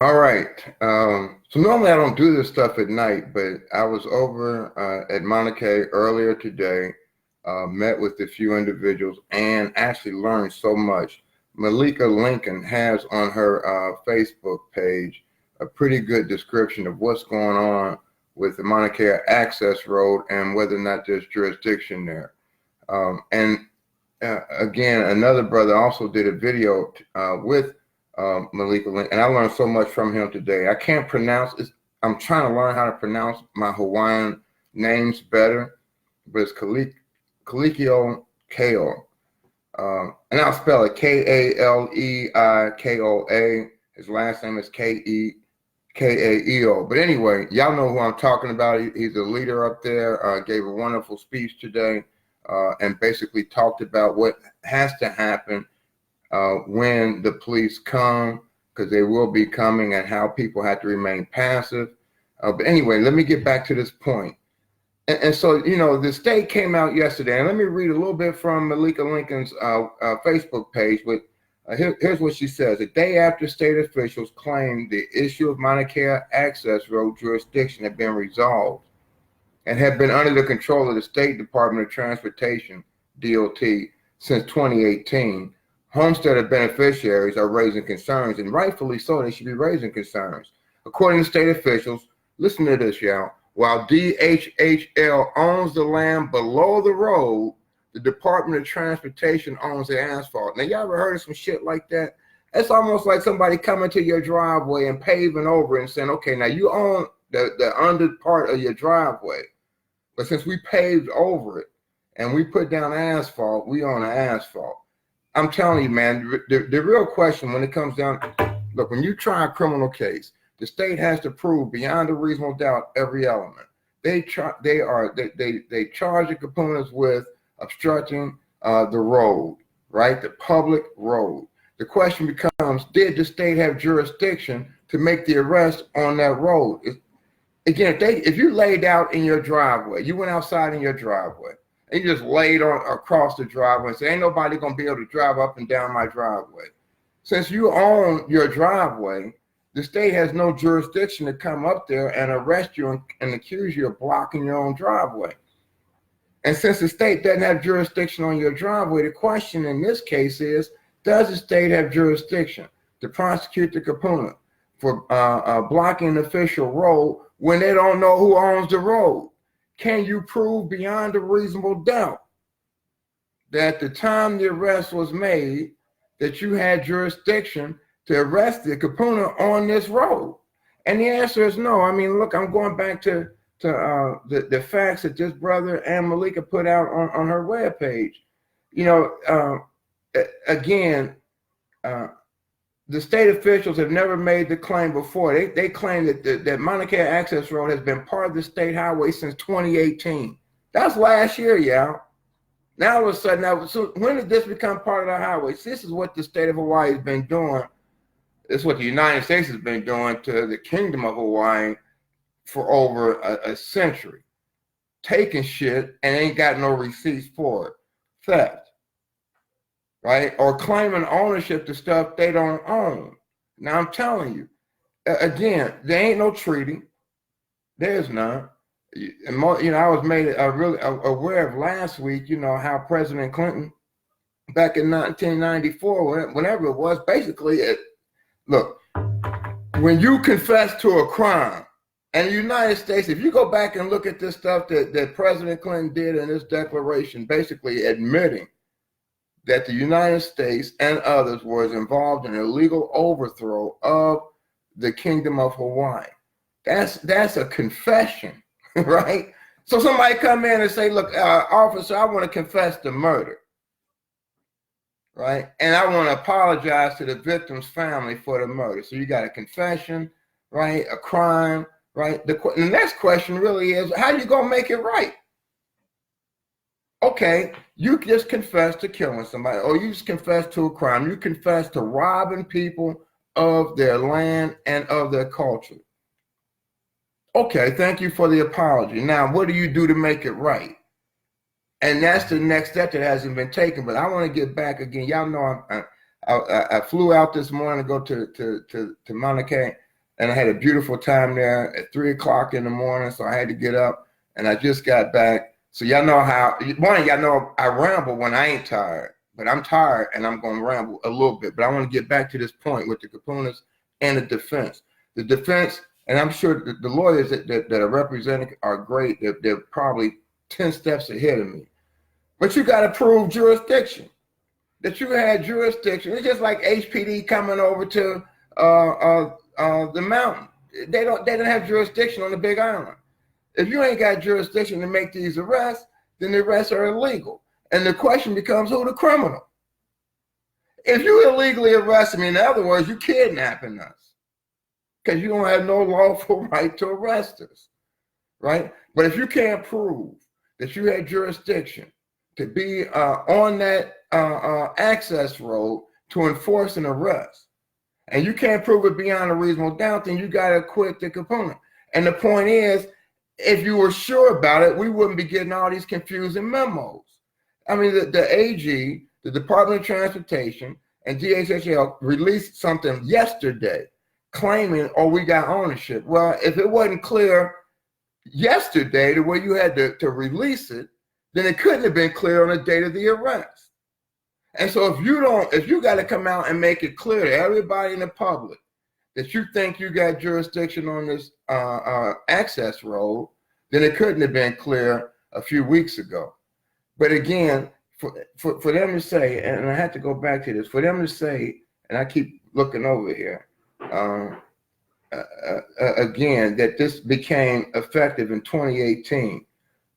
All right. So normally I don't do this stuff at night, but I was over at Mauna Kea earlier today, met with a few individuals, and actually learned so much. Malika Lincoln has on her Facebook page a pretty good description of what's going on with the Mauna Kea Access Road and whether or not there's jurisdiction there. And again, another brother also did a video with Malika Lynn, and I learned so much from him today. I can't pronounce it. I'm trying to learn how to pronounce my Hawaiian names better, but it's Kalikio Kao. And I'll spell it Kaleikoa. His last name is Kekaeo. But anyway, y'all know who I'm talking about. He's a leader up there, gave a wonderful speech today, and basically talked about what has to happen when the police come, because they will be coming, and how people have to remain passive. But anyway, let me get back to this point. And so, the state came out yesterday, and let me read a little bit from Malika Lincoln's Facebook page. But here's what she says. A day after state officials claimed the issue of Mauna Kea Access Road jurisdiction had been resolved and had been under the control of the State Department of Transportation, DOT, since 2018, homesteader beneficiaries are raising concerns, and rightfully so. They should be raising concerns. According to state officials, listen to this, y'all. While DHHL owns the land below the road, the Department of Transportation owns the asphalt. Now, y'all ever heard of some shit like that? It's almost like somebody coming to your driveway and paving over and saying, okay, now you own the under part of your driveway, but since we paved over it and we put down asphalt, we own the asphalt. I'm telling you, man, the real question when it comes down, look, when you try a criminal case, the state has to prove beyond a reasonable doubt every element. They charge the Kupunas with obstructing the road, right? The public road. The question becomes, did the state have jurisdiction to make the arrest on that road? Again, if you laid out in your driveway, you went outside in your driveway, and you just laid on across the driveway and say, ain't nobody gonna be able to drive up and down my driveway. Since you own your driveway, the state has no jurisdiction to come up there and arrest you and accuse you of blocking your own driveway. And since the state doesn't have jurisdiction on your driveway, the question in this case is, does the state have jurisdiction to prosecute the Kupuna for blocking an official road when they don't know who owns the road? Can you prove beyond a reasonable doubt that at the time the arrest was made, that you had jurisdiction to arrest the Kupuna on this road? And the answer is no. I mean, look, I'm going back to the facts that this brother and Malika put out on her webpage. Again, the state officials have never made the claim before. They claim that Mauna Kea Access Road has been part of the state highway since 2018. That's last year, y'all. Now all of a sudden, so when did this become part of the highway? See, this is what the state of Hawaii has been doing. This is what the United States has been doing to the Kingdom of Hawaii for over a century. Taking shit and ain't got no receipts for it. Theft. Right? Or claiming ownership to stuff they don't own. Now I'm telling you, again, there ain't no treaty. There's none. I was made really aware of last week, how President Clinton, back in 1994, whenever it was, basically, look, when you confess to a crime, and the United States, if you go back and look at this stuff that President Clinton did in this declaration, basically admitting that the United States and others was involved in an illegal overthrow of the Kingdom of Hawaii. That's a confession, right? So somebody come in and say, look, officer, I want to confess to murder, right? And I want to apologize to the victim's family for the murder. So you got a confession, right? A crime, right? The next question really is, how you going to make it right? Okay, you just confessed to killing somebody, or you just confessed to a crime. You confessed to robbing people of their land and of their culture. Okay, thank you for the apology. Now, what do you do to make it right? And that's the next step that hasn't been taken. But I want to get back again. Y'all know I flew out this morning to go to Mauna Kea. and I had a beautiful time there at 3 o'clock in the morning. So I had to get up, and I just got back. So y'all know y'all know I ramble when I ain't tired, but I'm tired and I'm going to ramble a little bit. But I want to get back to this point with the Kupunas and the defense. The defense, and I'm sure the lawyers that are representing are great. They're probably 10 steps ahead of me. But you got to prove jurisdiction, that you had jurisdiction. It's just like HPD coming over to the mountain. They don't have jurisdiction on the Big Island. If you ain't got jurisdiction to make these arrests, then the arrests are illegal. And the question becomes, who the criminal? If you illegally arrest me, in other words, you kidnapping us, because you don't have no lawful right to arrest us, right? But if you can't prove that you had jurisdiction to be on that access road to enforce an arrest, and you can't prove it beyond a reasonable doubt, then you got to quit the Kupuna. And the point is, if you were sure about it, we wouldn't be getting all these confusing memos. I mean, the AG, the Department of Transportation, and DHHL released something yesterday claiming, oh, we got ownership. Well, if it wasn't clear yesterday the way you had to release it, then it couldn't have been clear on the date of the arrest. And so if you got to come out and make it clear to everybody in the public that you think you got jurisdiction on this access road, then it couldn't have been clear a few weeks ago. But again, for them to say, and I have to go back to this, for them to say, and I keep looking over here, again, that this became effective in 2018.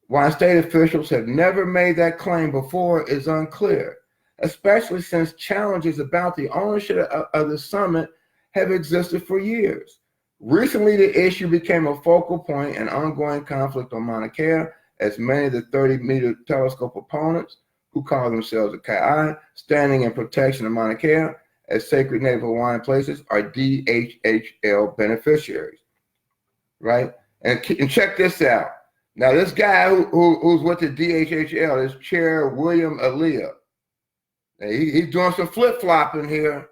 Why state officials have never made that claim before is unclear, especially since challenges about the ownership of the summit have existed for years. Recently, the issue became a focal point in ongoing conflict on Mauna Kea, as many of the 30-meter telescope opponents, who call themselves the Kai, standing in protection of Mauna Kea as sacred Native Hawaiian places, are DHHL beneficiaries, right? And check this out. Now, this guy who's with the DHHL is Chair William Alia. He's doing some flip-flopping here,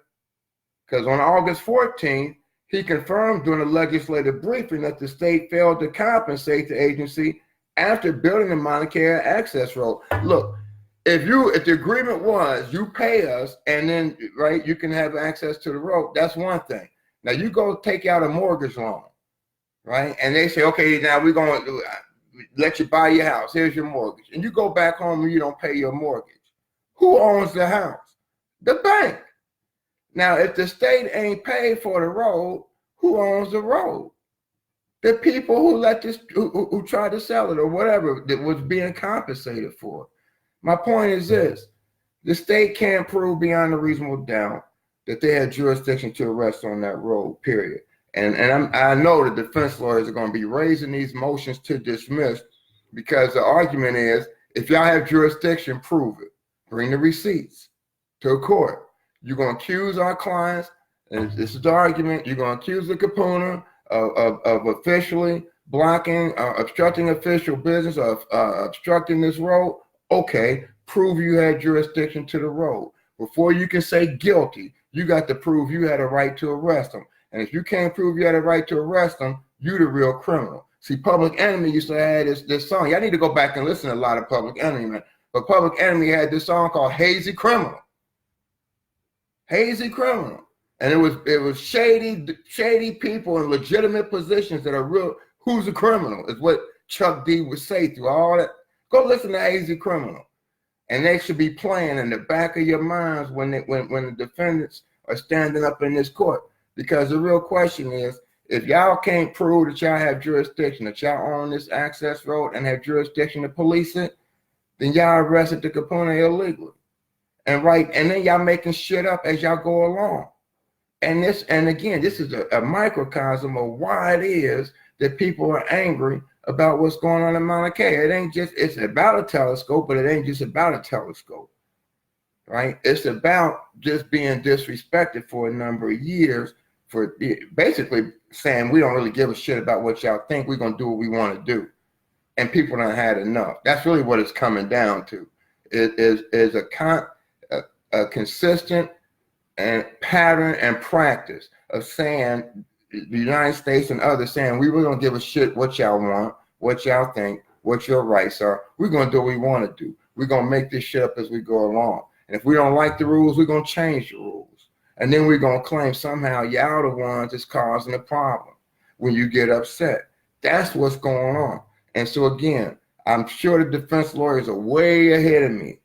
because on August 14th, he confirmed during a legislative briefing that the state failed to compensate the agency after building the Mauna Kea access road. Look, if the agreement was you pay us and then, right, you can have access to the road, that's one thing. Now you go take out a mortgage loan, right? And they say, okay, now we're going to let you buy your house. Here's your mortgage. And you go back home and you don't pay your mortgage. Who owns the house? The bank. Now, if the state ain't paid for the road, who owns the road? The people who tried to sell it or whatever that was being compensated for. My point is this: the state can't prove beyond a reasonable doubt that they had jurisdiction to arrest on that road, period. And I know the defense lawyers are going to be raising these motions to dismiss, because the argument is, if y'all have jurisdiction, prove it. Bring the receipts to a court. You're going to accuse our clients, and this is the argument, you're going to accuse the Kupuna of officially blocking, obstructing official business, of obstructing this road. Okay, prove you had jurisdiction to the road. Before you can say guilty, you got to prove you had a right to arrest them. And if you can't prove you had a right to arrest them, you the real criminal. See, Public Enemy used to have this song. Y'all need to go back and listen to a lot of Public Enemy, man. But Public Enemy had this song called Hazy Criminal. Hazy Criminal. And it was shady people in legitimate positions that are real. Who's a criminal is what Chuck D would say through all that. Go listen to Hazy Criminal. And they should be playing in the back of your minds when the defendants are standing up in this court. Because the real question is, if y'all can't prove that y'all have jurisdiction, that y'all own this access road and have jurisdiction to police it, then y'all arrested the Kupuna illegally. And then y'all making shit up as y'all go along. And again, this is a microcosm of why it is that people are angry about what's going on in Mauna Kea. It's about a telescope, but it ain't just about a telescope, right? It's about just being disrespected for a number of years, for basically saying we don't really give a shit about what y'all think. We're going to do what we want to do. And people done had enough. That's really what it's coming down to. It is a consistent and pattern and practice of saying the United States and others saying, we really don't give a shit what y'all want, what y'all think, what your rights are. We're going to do what we want to do. We're going to make this shit up as we go along. And if we don't like the rules, we're going to change the rules. And then we're going to claim somehow y'all the ones that's causing the problem when you get upset. That's what's going on. And so again, I'm sure the defense lawyers are way ahead of me.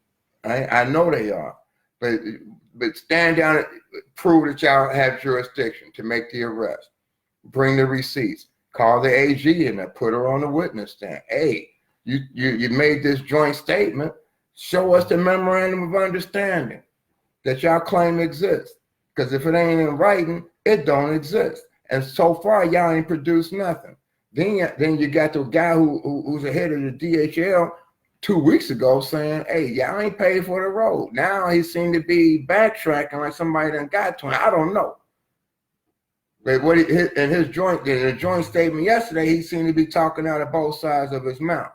I know they are. But stand down and prove that y'all have jurisdiction to make the arrest. Bring the receipts. Call the AG in there. Put her on the witness stand. Hey, you made this joint statement. Show us the memorandum of understanding that y'all claim exists. Because if it ain't in writing, it don't exist. And so far, y'all ain't produced nothing. Then you got the guy who's the head of the DHL 2 weeks ago saying, hey, y'all ain't paid for the road. Now he seemed to be backtracking like somebody done got to him. I don't know. But in his joint statement yesterday, he seemed to be talking out of both sides of his mouth.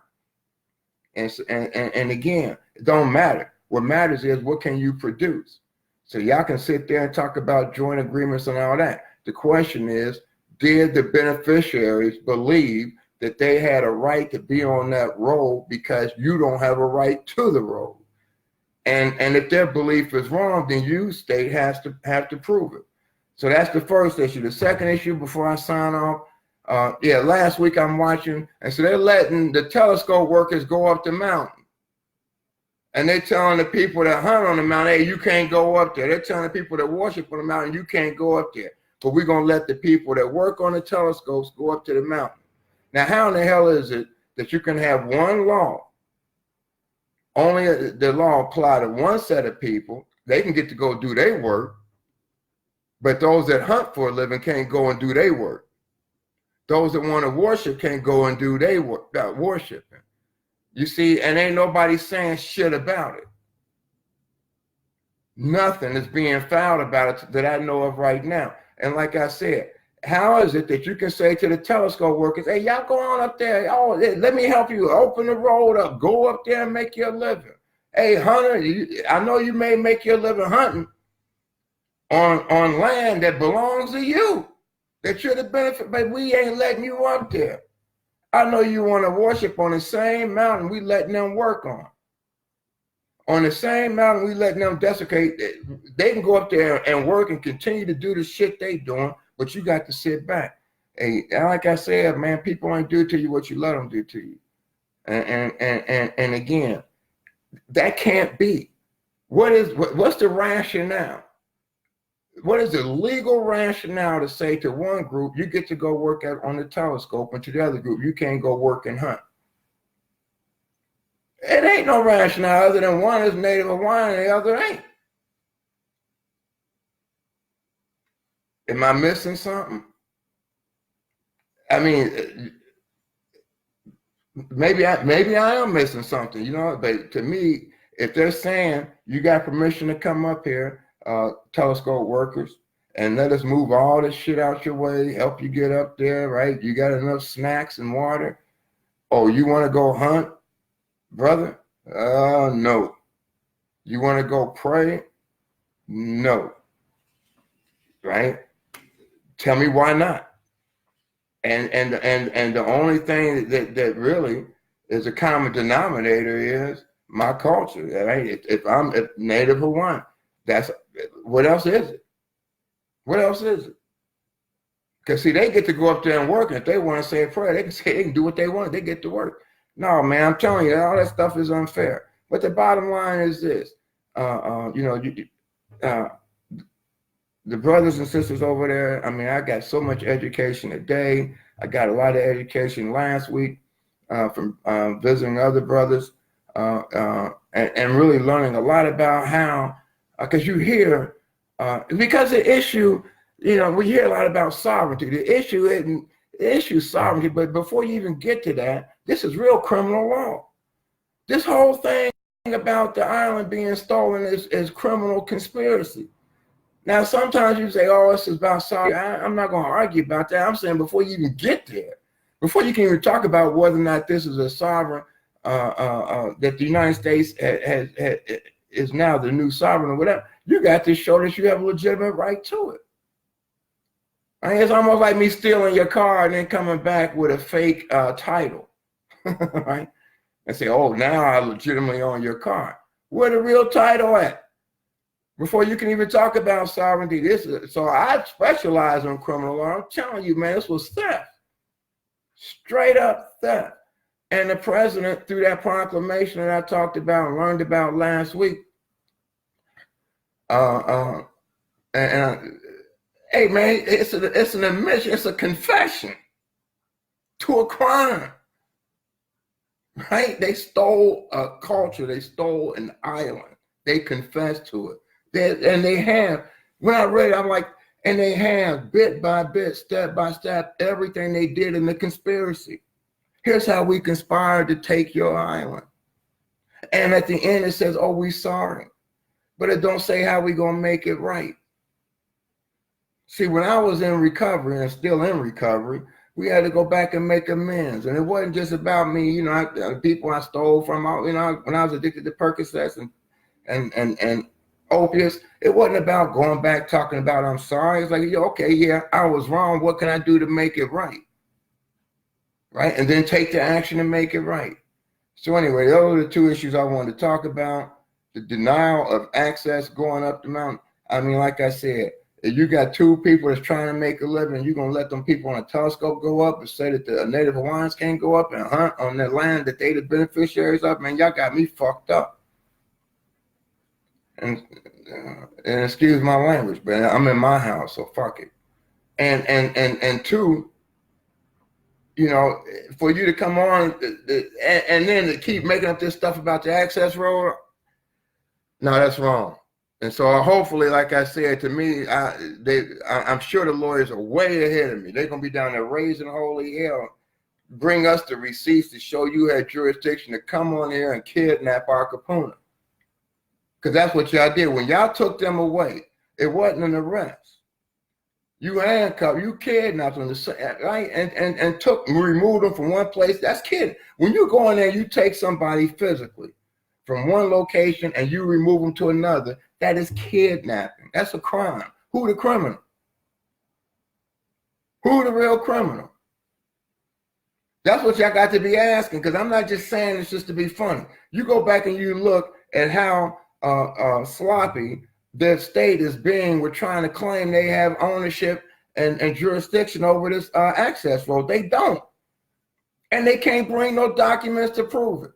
And again, it don't matter. What matters is what can you produce? So y'all can sit there and talk about joint agreements and all that. The question is, did the beneficiaries believe that they had a right to be on that road because you don't have a right to the road? And if their belief is wrong, then you, state, have to prove it. So that's the first issue. The second issue, before I sign off, last week I'm watching, and so they're letting the telescope workers go up the mountain. And they're telling the people that hunt on the mountain, hey, you can't go up there. They're telling the people that worship on the mountain, you can't go up there. But we're going to let the people that work on the telescopes go up to the mountain. Now, how in the hell is it that you can have one law, only the law apply to one set of people, they can get to go do their work, but those that hunt for a living can't go and do their work. Those that want to worship can't go and do their work, worshiping. You see, and ain't nobody saying shit about it. Nothing is being filed about it that I know of right now. And like I said, how is it that you can say to the telescope workers, hey, y'all go on up there. Oh, let me help you open the road up. Go up there and make your living. Hey, hunter, I know you may make your living hunting on land that belongs to you, that you're the benefit, but we ain't letting you up there. I know you want to worship on the same mountain we letting them work on. On the same mountain we letting them desecrate. They can go up there and work and continue to do the shit they doing, but you got to sit back. Hey, like I said, man, people ain't do to you what you let them do to you. And again, that can't be. What's the rationale? What is the legal rationale to say to one group, you get to go work out on the telescope, and to the other group, you can't go work and hunt? It ain't no rationale other than one is Native Hawaiian and the other ain't. Am I missing something? I mean, maybe I am missing something, you know, but to me, if they're saying you got permission to come up here, telescope workers, and let us move all this shit out your way, help you get up there, right? You got enough snacks and water? Oh, you want to go hunt, brother? No. You want to go pray? No. Right? Tell me why not. And the only thing that really is a common denominator is my culture, right? If I'm Native Hawaiian, that's what else is it? What else is it? Because see, they get to go up there and work, and if they want to say a prayer, they can do what they want. They get to work. No, man, I'm telling you, all that stuff is unfair. But the bottom line is this: the brothers and sisters over there. I mean, I got so much education today. I got a lot of education last week from visiting other brothers and really learning a lot about how. Because you hear, because the issue, we hear a lot about sovereignty. The issue is sovereignty, but before you even get to that, this is real criminal law. This whole thing about the island being stolen is criminal conspiracy. Now, sometimes you say, oh, this is about sovereignty. I'm not going to argue about that. I'm saying before you even get there, before you can even talk about whether or not this is a sovereign, that the United States is now the new sovereign or whatever, you got to show that you have a legitimate right to it. I mean, it's almost like me stealing your car and then coming back with a fake title, right? And say, oh, now I legitimately own your car. Where the real title at? Before you can even talk about sovereignty. So I specialize in criminal law. I'm telling you, man, this was theft. Straight up theft. And the president, through that proclamation that I talked about and learned about last week, hey man, it's an admission, it's a confession to a crime, right? They stole a culture, they stole an island, they confessed to it. And they have, when I read it, I'm like, and they have bit by bit, step by step, everything they did in the conspiracy. Here's how we conspired to take your island. And at the end it says, oh, we sorry. But it don't say how we gonna make it right. See, when I was in recovery and still in recovery, we had to go back and make amends. And it wasn't just about me, you know, people I stole from, you know, when I was addicted to Percocets and opiates, it wasn't about going back talking about I'm sorry. It's like, yeah, okay, yeah, I was wrong. What can I do to make it right? Right? And then take the action to make it right. So anyway, those are the two issues I wanted to talk about. The denial of access going up the mountain. I mean, like I said, if you got two people that's trying to make a living, you're going to let them people on a telescope go up and say that the Native Hawaiians can't go up and hunt on the land that they the beneficiaries of? Man, y'all got me fucked up. And excuse my language, but I'm in my house, so fuck it. And two, you know, for you to come on and then to keep making up this stuff about the access road, no, that's wrong. And so hopefully, like I said, to me, I'm sure the lawyers are way ahead of me. They're going to be down there raising holy hell. Bring us the receipts to show you had jurisdiction to come on here and kidnap our Kupuna. Because that's what y'all did. When y'all took them away, it wasn't an arrest. You handcuffed, you kidnapped them, right? And removed them from one place. That's kidding. When you go in there, you take somebody physically from one location and you remove them to another. That is kidnapping. That's a crime. Who the criminal? Who the real criminal? That's what y'all got to be asking, because I'm not just saying it's just to be funny. You go back and you look at how sloppy the state is being. We're trying to claim they have ownership and jurisdiction over this access road. They don't. And they can't bring no documents to prove it.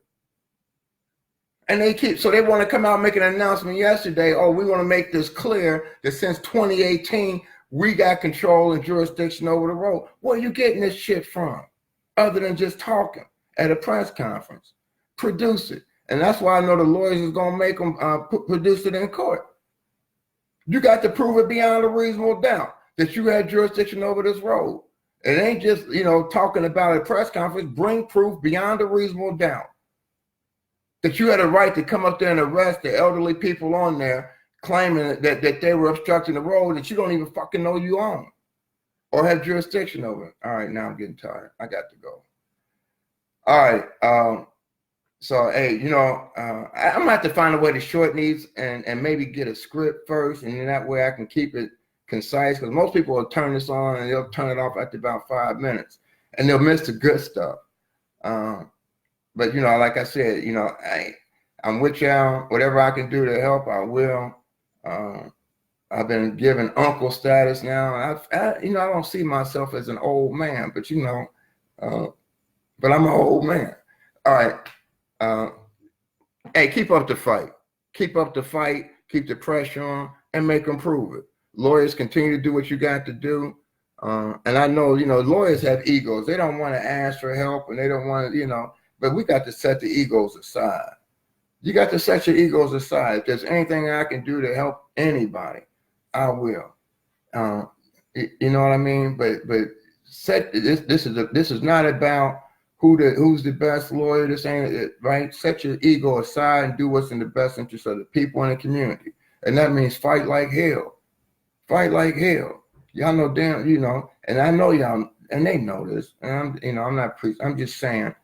And so they want to come out and make an announcement yesterday. Oh, we want to make this clear that since 2018, we got control and jurisdiction over the road. Where are you getting this shit from? Other than just talking at a press conference. Produce it. And that's why I know the lawyers is going to make them produce it in court. You got to prove it beyond a reasonable doubt that you had jurisdiction over this road. It ain't just, you know, talking about a press conference. Bring proof beyond a reasonable doubt that you had a right to come up there and arrest the elderly people on there claiming that they were obstructing the road that you don't even fucking know you own or have jurisdiction over. All right, now I'm getting tired. I got to go. All right. So, hey, you know, I'm going to have to find a way to shorten these and maybe get a script first. And then that way I can keep it concise, because most people will turn this on and they'll turn it off after about 5 minutes and they'll miss the good stuff. But, you know, like I said, you know, I'm with y'all. Whatever I can do to help, I will. I've been given uncle status now. You know, I don't see myself as an old man, but, you know, but I'm an old man. All right. Hey, keep up the fight. Keep up the fight. Keep the pressure on and make them prove it. Lawyers, continue to do what you got to do. And I know, you know, lawyers have egos. They don't want to ask for help and they don't want to, you know, but we got to set the egos aside. You got to set your egos aside. If there's anything I can do to help anybody, I will. You know what I mean? But set this is not about who's the best lawyer. This ain't it, right? Set your ego aside and do what's in the best interest of the people in the community. And that means fight like hell. Fight like hell. Y'all know damn, you know, and I know y'all, and they know this. And I'm not preaching. I'm just saying.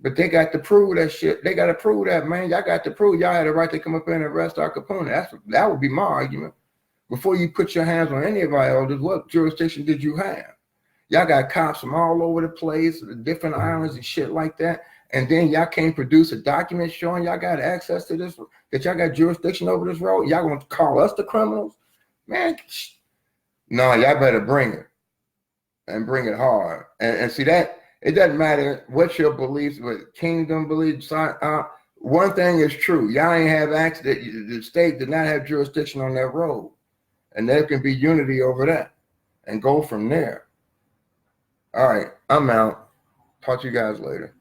But they got to prove that shit. They got to prove that, man. Y'all got to prove y'all had a right to come up in and arrest our Kupuna. That would be my argument. before you put your hands on any of our elders, what jurisdiction did you have? Y'all got cops from all over the place, different islands and shit like that. And then y'all can't produce a document showing y'all got access to this, that y'all got jurisdiction over this road. Y'all gonna call us the criminals? Man, no, y'all better bring it and bring it hard. And see that, it doesn't matter what your beliefs, what kingdom beliefs. One thing is true. Y'all ain't have access, the state did not have jurisdiction on that road. And there can be unity over that and go from there. All right, I'm out. Talk to you guys later.